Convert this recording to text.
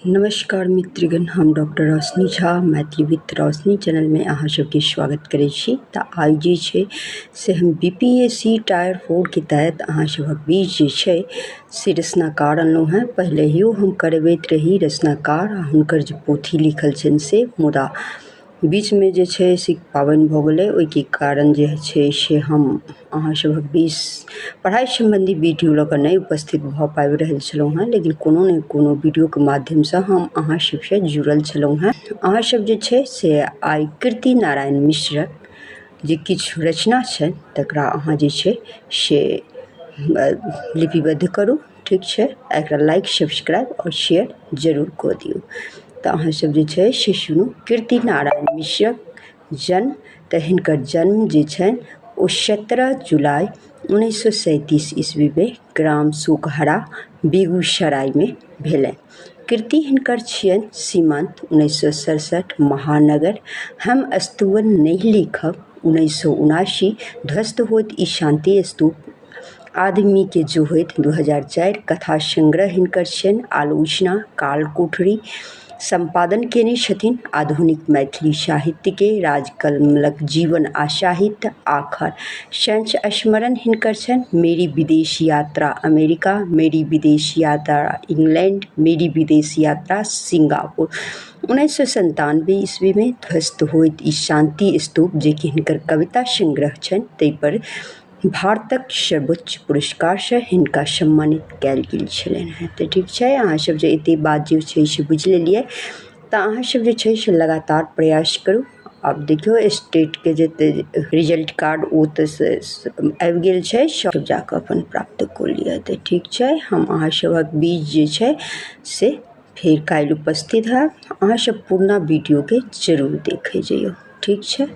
नमस्कार मित्रगण, हम डॉक्टर रोशनी झा मैथिली विथ रोशनी चैनल में अहाँ सबके स्वागत करै छी। तऽ आइ जे छै से हम BPSC टायर 4 के तहत अहाँ सभक बीच जे छै से रचनाकार अनलहुँ हैं। पहिलेहियो हम करबैत रही रचनाकार आ हुनकर जे पोथी लिखल छनि से, मुदा बीच में जे छै से पाबनि भऽ गेलै, ओहिके कारण जे छै से हम अहाँ सभक बीच पढ़ाई संबंधी वीडियो लऽ कऽ नहि उपस्थित भऽ पाबि रहल छलहुँ हैं, लेकिन कोनो ने कोनो वीडियोके माध्यमसँ हम अहाँ सबसँ जुड़ल छलहुँ हैं। अहाँ सब जे छै से आइ कीर्ति नारायण मिश्रक जे किछु रचना छनि तकरा अहाँ जे छै से लिपिबद्ध करू, ठीक छै। एकरा लाइक, सब्सक्राइब और शेयर जरूर कऽ दियौ। तऽ अहाँ सब जे छै से सुनू। कीर्ति नारायण मिश्रक जन्म, तऽ हिनकर जन्म जे छनि ओ 17 जुलाई 1937 ईस्वी में ग्राम सुकहरा बेगूसराय में भेलनि। कीर्ति हिनकर छियनि सीमंत 1967 महानगर हम स्तुवन नहीं लिखब 1979 ध्वस्त होइत ई शांति स्तूप आदमी के जोहैत 2004 कथा संग्रह हिनकर छनि। आलोचना कालकोठरी संपादन केने छथिन। आधुनिक मैथिली साहित्य के राजकमलक जीवन आ साहित्य आखर संच स्मरण हिनकर छनि। मेरी विदेश यात्रा अमेरिका, मेरी विदेश यात्रा इंग्लैंड, मेरी विदेश यात्रा सिंगापुर 1997 ईस्वी में ध्वस्त होइत ई शांति स्तूप जे कि हिनकर कविता संग्रह छनि, ताहि पर भारतक सर्वोच्च पुरस्कार से हिनका सम्मानित कयल गेल छलनि हैं। तऽ ठीक छै, अहाँ सब जे एते बात जे छै से बुझि लेलियै, तऽ अहाँ सब जे छै से लगातार प्रयास करू। आब देखियो स्टेट के जे रिजल्ट कार्ड ओ तऽ आबि गेल छै, सब जाकऽ अपन प्राप्त कऽ लिअ। तऽ ठीक छै, हम अहाँ सभक बीच जे छै से फेर काल्हि उपस्थित हैब। अहाँ सब पूर्ण वीडियो के जरूर देखै जइयो, ठीक छै।